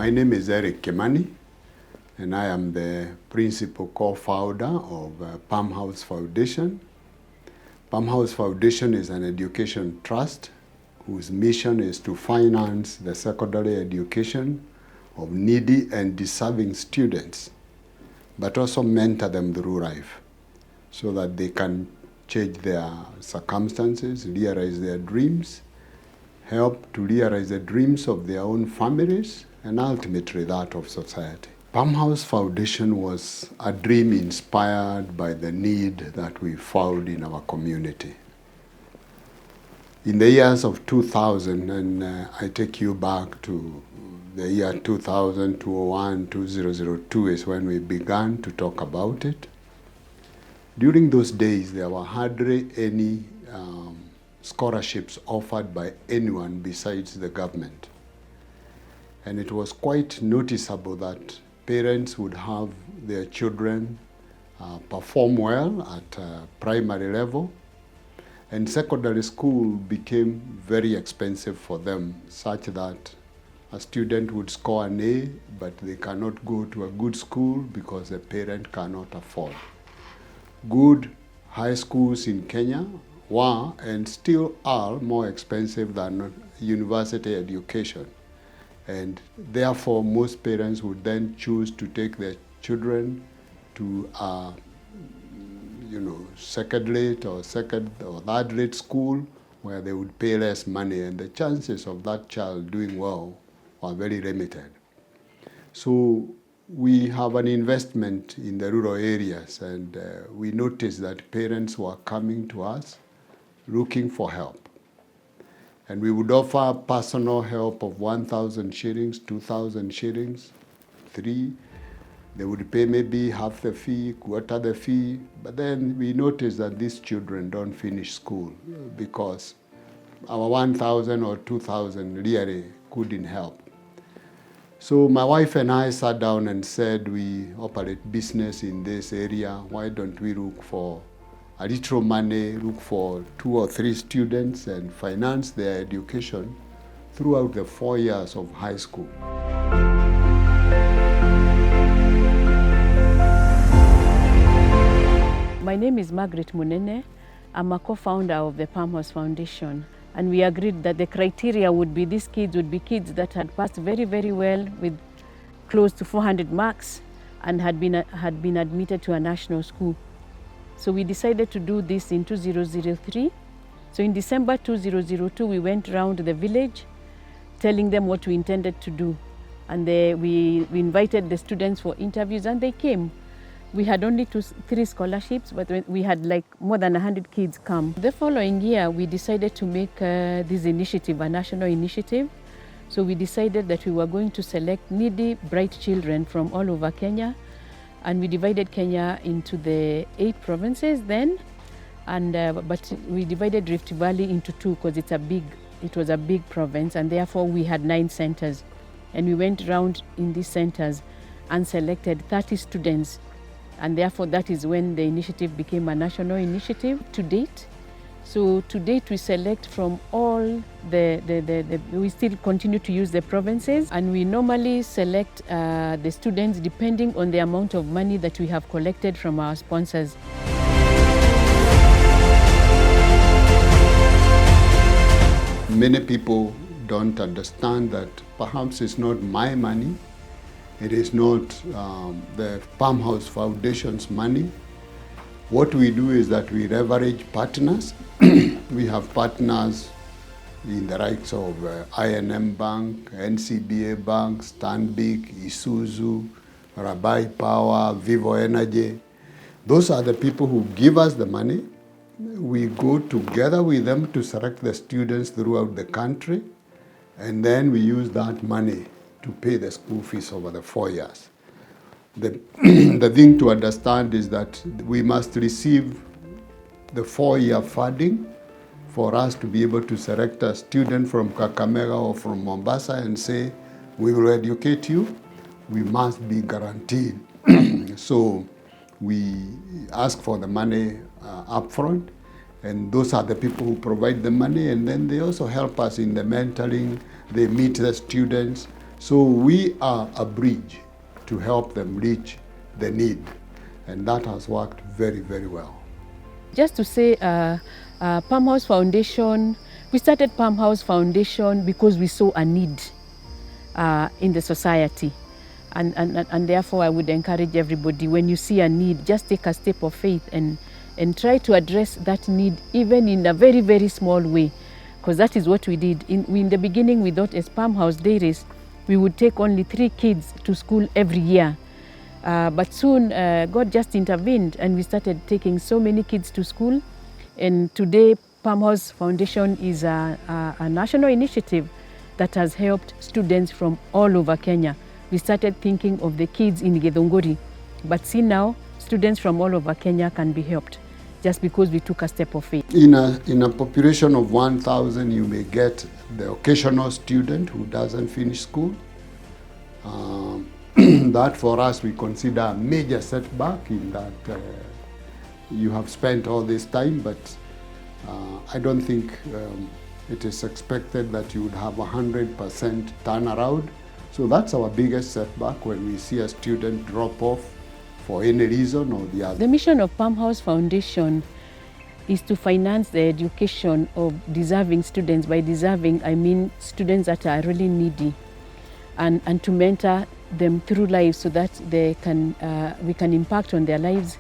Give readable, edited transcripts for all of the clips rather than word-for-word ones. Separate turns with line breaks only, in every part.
My name is Kimani, and I am the principal co-founder of Palmhouse Foundation. Palmhouse Foundation is an education trust whose mission is to finance the secondary education of needy and deserving students, but also mentor them through life so that they can change their circumstances, realize their dreams, help to realize the dreams of their own families, and ultimately that of society. Palmhouse Foundation was a dream inspired by the need that we found in our community. In the years of 2000, and I take you back to the year 2000, 2001, 2002 is when we began to talk about it. During those days, there were hardly any scholarships offered by anyone besides the government. And it was quite noticeable that parents would have their children perform well at primary level, and secondary school became very expensive for them, such that a student would score an A, but they cannot go to a good school because the parent cannot afford. Good high schools in Kenya were and still are more expensive than university education. And therefore, most parents would then choose to take their children to second-rate or third-rate school where they would pay less money, and the chances of that child doing well are very limited. So we have an investment in the rural areas, and we noticed that parents were coming to us looking for help. And we would offer personal help of 1,000 shillings, 2,000 shillings, 3. They would pay maybe half the fee, quarter the fee. But then we noticed that these children don't finish school because our 1,000 or 2,000 really couldn't help. So my wife and I sat down and said, we operate business in this area. Why don't we look for a little money, look for 2 or 3 students and finance their education throughout the 4 years of high school.
My name is Margaret Munene. I'm a co-founder of the Palmhouse Foundation. And we agreed that the criteria would be these kids would be kids that had passed very, very well with close to 400 marks and had been admitted to a national school. So we decided to do this in 2003. So in December 2002, we went around the village telling them what we intended to do. And we invited the students for interviews, and they came. We had only 3 scholarships, but we had like more than 100 kids come. The following year, we decided to make this initiative a national initiative. So we decided that we were going to select needy, bright children from all over Kenya. And we divided Kenya into the 8 provinces then, and but we divided Rift Valley into 2 because it was a big province, and therefore we had 9 centers. And we went around in these centers and selected 30 students, and therefore that is when the initiative became a national initiative to date. So to date we select from all we still continue to use the provinces, and we normally select the students depending on the amount of money that we have collected from our sponsors.
Many people don't understand that perhaps it's not my money, it is not the Palmhouse Foundation's money. What we do is that we leverage partners. We have partners in the likes of I&M Bank, NCBA Bank, Stanbic, Isuzu, Rabai Power, Vivo Energy. Those are the people who give us the money. We go together with them to select the students throughout the country, and then we use that money to pay the school fees over the 4 years. The thing to understand is that we must receive the 4-year funding for us to be able to select a student from Kakamega or from Mombasa and say, we will educate you. We must be guaranteed. So we ask for the money upfront, and those are the people who provide the money, and then they also help us in the mentoring. They meet the students. So we are a bridge to help them reach the need, and that has worked very, very well.
Just to say, Palmhouse Foundation, we started Palmhouse Foundation because we saw a need in the society. And therefore I would encourage everybody, when you see a need, just take a step of faith and try to address that need, even in a very, very small way, because that is what we did. In the beginning, we thought as Palmhouse Dairies, we would take only 3 kids to school every year. But soon God just intervened and we started taking so many kids to school. And today Palmhouse Foundation is a national initiative that has helped students from all over Kenya. We started thinking of the kids in Githunguri, but see now students from all over Kenya can be helped just because we took a step of faith.
In a population of 1,000, you may get the occasional student who doesn't finish school. That for us we consider a major setback, in that you have spent all this time, but I don't think it is expected that you would have 100% turnaround. So that's our biggest setback, when we see a student drop off for any reason or the other.
The mission of Palmhouse Foundation is to finance the education of deserving students. By deserving, I mean students that are really needy, and to mentor them through life so that we can impact on their lives,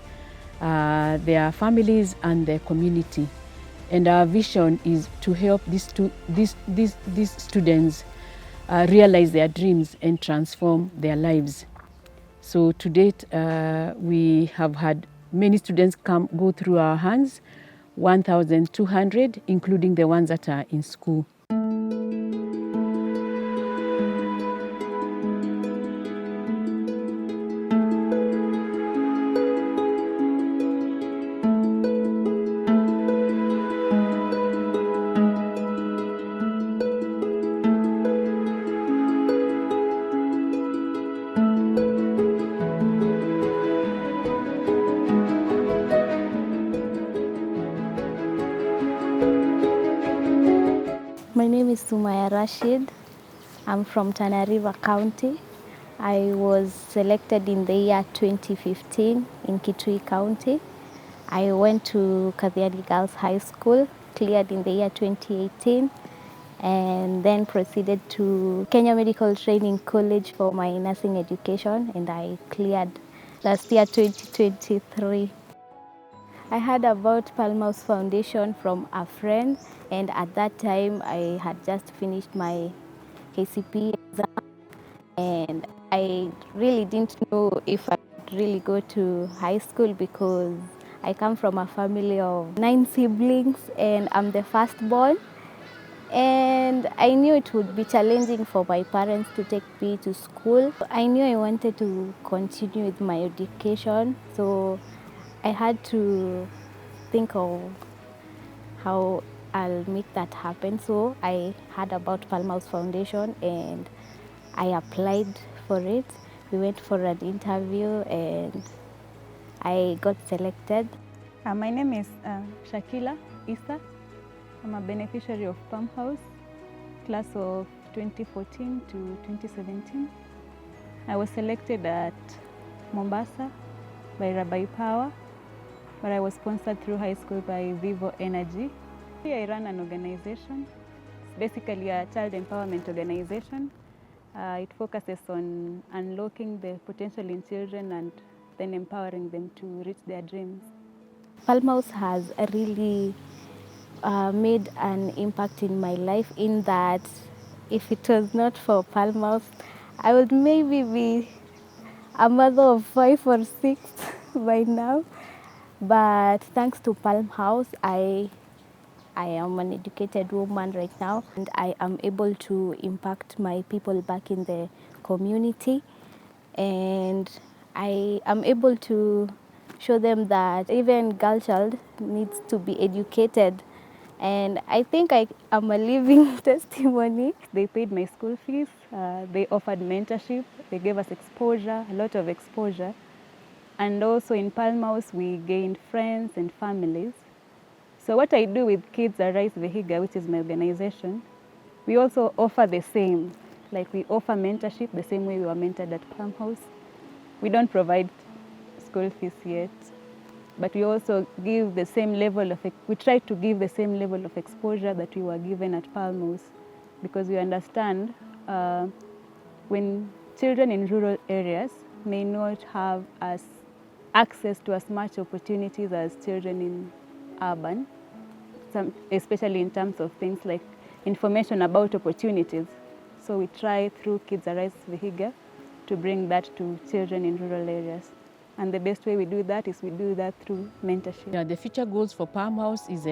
their families and their community. And our vision is to help these students realize their dreams and transform their lives. So to date, we have had many students go through our hands, 1,200, including the ones that are in school.
My name is Sumaya Rashid. I'm from Tana River County. I was selected in the year 2015 in Kitui County. I went to Kathiani Girls High School, cleared in the year 2018, and then proceeded to Kenya Medical Training College for my nursing education, and I cleared last year 2023. I heard about Palmhouse Foundation from a friend, and at that time I had just finished my KCP exam, and I really didn't know if I would really go to high school because I come from a family of 9 siblings and I'm the firstborn. And I knew it would be challenging for my parents to take me to school. I knew I wanted to continue with my education, so I had to think of how I'll make that happen. So I heard about Palmhouse Foundation and I applied for it. We went for an interview and I got selected.
My name is Shakila, Issa. I'm a beneficiary of Palmhouse, class of 2014 to 2017. I was selected at Mombasa by Rabbi Power, but I was sponsored through high school by Vivo Energy. I run an organization. It's basically a child empowerment organization. It focuses on unlocking the potential in children and then empowering them to reach their dreams.
Palmhouse has really made an impact in my life, in that if it was not for Palmhouse, I would maybe be a mother of 5 or 6 by now. But thanks to Palmhouse, I am an educated woman right now, and I am able to impact my people back in the community, and I am able to show them that even girl child needs to be educated, and I think I am a living testimony.
They paid my school fees, they offered mentorship, they gave us exposure, a lot of exposure. And also in Palmhouse, we gained friends and families. So what I do with Kids Arise Vihiga, which is my organization, we also offer the same. Like we offer mentorship the same way we were mentored at Palmhouse. We don't provide school fees yet, but we also give the same level of, we try to give the same level of exposure that we were given at Palmhouse, because we understand when children in rural areas may not have access to as much opportunities as children in urban, especially in terms of things like information about opportunities. So we try through Kids Arise Vihiga to bring that to children in rural areas. And the best way we do that is we do that through mentorship.
Yeah, the future goals for Palmhouse is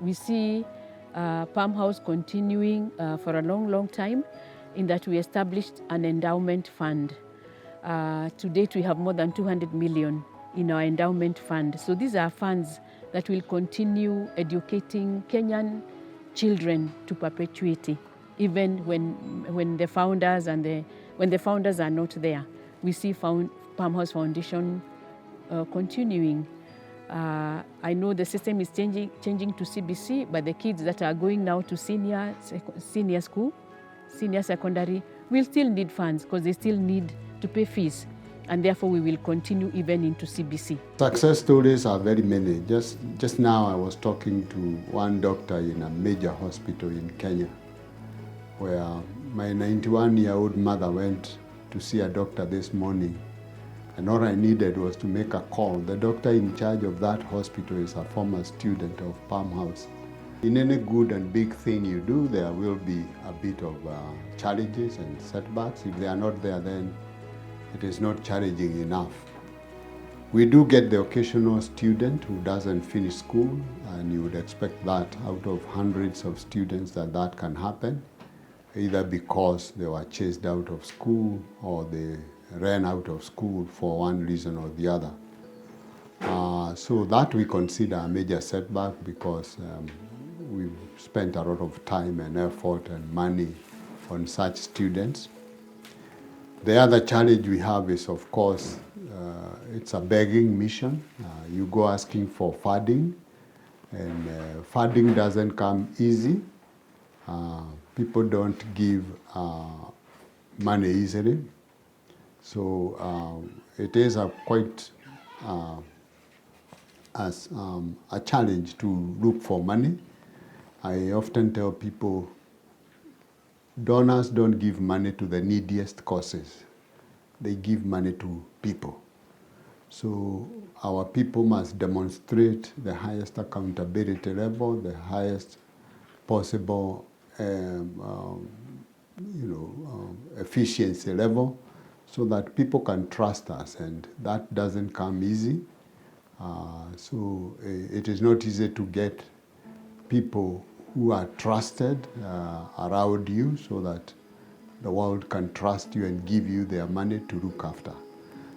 we see Palmhouse continuing for a long, long time, in that we established an endowment fund. To date, we have more than 200 million in our endowment fund. So these are funds that will continue educating Kenyan children to perpetuity, even when the founders when the founders are not there. We see Palmhouse Foundation continuing. I know the system is changing to CBC, but the kids that are going now to senior school, senior secondary, will still need funds because they still need to pay fees, and therefore we will continue even into CBC.
Success stories are very many. Just now I was talking to one doctor in a major hospital in Kenya, where my 91-year-old mother went to see a doctor this morning, and all I needed was to make a call. The doctor in charge of that hospital is a former student of Palmhouse. In any good and big thing you do, there will be a bit of challenges and setbacks. If they are not there, then it is not challenging enough. We do get the occasional student who doesn't finish school, and you would expect that out of hundreds of students that can happen, either because they were chased out of school or they ran out of school for one reason or the other. So that we consider a major setback, because we've spent a lot of time and effort and money on such students. The other challenge we have is, of course, it's a begging mission. You go asking for funding, and funding doesn't come easy. People don't give money easily. So it is quite a challenge to look for money. I often tell people, donors don't give money to the neediest causes. They give money to people. So our people must demonstrate the highest accountability level, the highest possible efficiency level, so that people can trust us, and that doesn't come easy. So it is not easy to get people who are trusted around you, so that the world can trust you and give you their money to look after.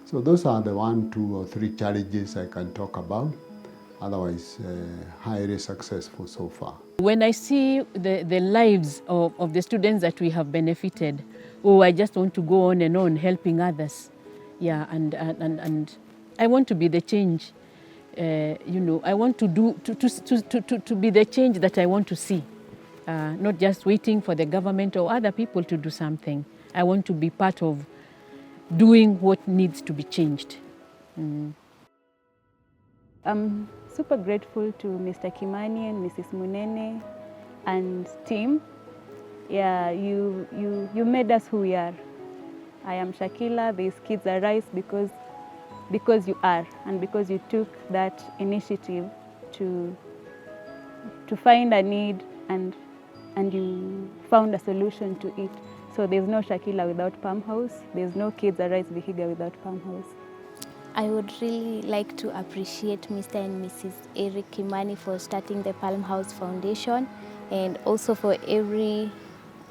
So those are the 1, 2, or 3 challenges I can talk about. Otherwise, highly successful so far.
When I see the lives of the students that we have benefited, I just want to go on and on helping others. Yeah, and I want to be the change. I want to be the change that I want to see. Not just waiting for the government or other people to do something. I want to be part of doing what needs to be changed.
I'm super grateful to Mr. Kimani and Mrs. Munene and team. Yeah, you made us who we are. I am Shakila. These Kids Arise because you are, and because you took that initiative to find a need, and you found a solution to it. So there's no Shakila without Palmhouse. There's no Kids Arise Vihiga without Palmhouse.
I would really like to appreciate Mr. and Mrs. Eric Kimani for starting the Palmhouse Foundation, and also for every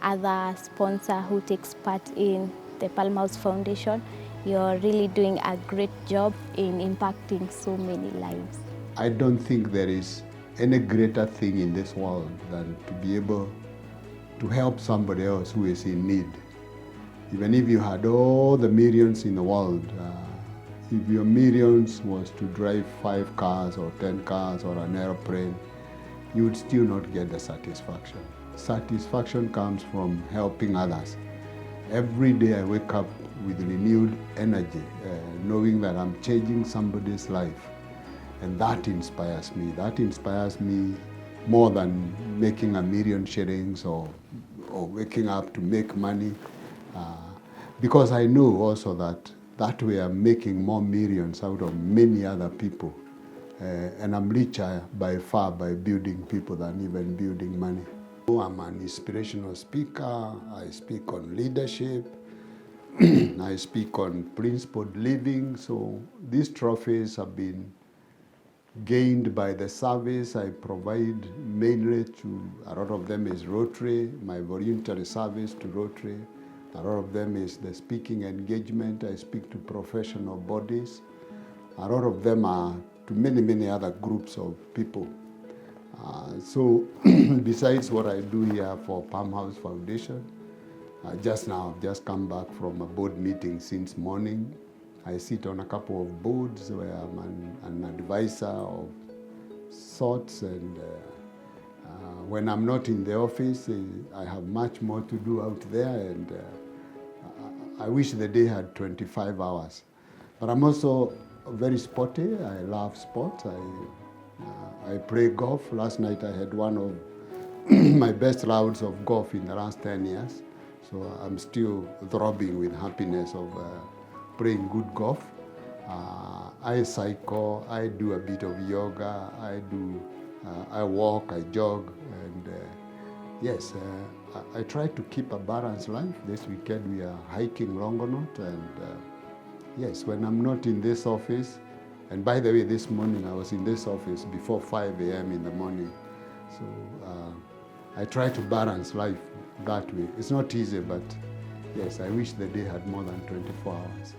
other sponsor who takes part in the Palmhouse Foundation. You're really doing a great job in impacting so many lives.
I don't think there is any greater thing in this world than to be able to help somebody else who is in need. Even if you had all the millions in the world, if your millions was to drive 5 cars or 10 cars or an airplane, you would still not get the satisfaction. Satisfaction comes from helping others. Every day I wake up with renewed energy, knowing that I'm changing somebody's life. And that inspires me. That inspires me more than making 1 million shillings or waking up to make money. Because I know also that way I'm making more millions out of many other people. And I'm richer by far by building people than even building money. I'm an inspirational speaker. I speak on leadership. I speak on principled living. So these trophies have been gained by the service I provide mainly to, a lot of them is Rotary, my voluntary service to Rotary. A lot of them is the speaking engagement. I speak to professional bodies. A lot of them are to many, many other groups of people. So besides what I do here for Palmhouse Foundation, just now I've just come back from a board meeting since morning. I sit on a couple of boards where I'm an advisor of sorts, and when I'm not in the office, I have much more to do out there, and I wish the day had 25 hours. But I'm also very sporty. I love sports. I play golf. Last night I had one of my best rounds of golf in the last 10 years. So I'm still throbbing with happiness of playing good golf. I cycle, I do a bit of yoga, I walk, I jog, and yes, I try to keep a balanced life. This weekend we are hiking Longonot, and yes, when I'm not in this office, and by the way, this morning I was in this office before 5 a.m. in the morning. So I try to balance life that way. It's not easy, but yes, I wish the day had more than 24 hours.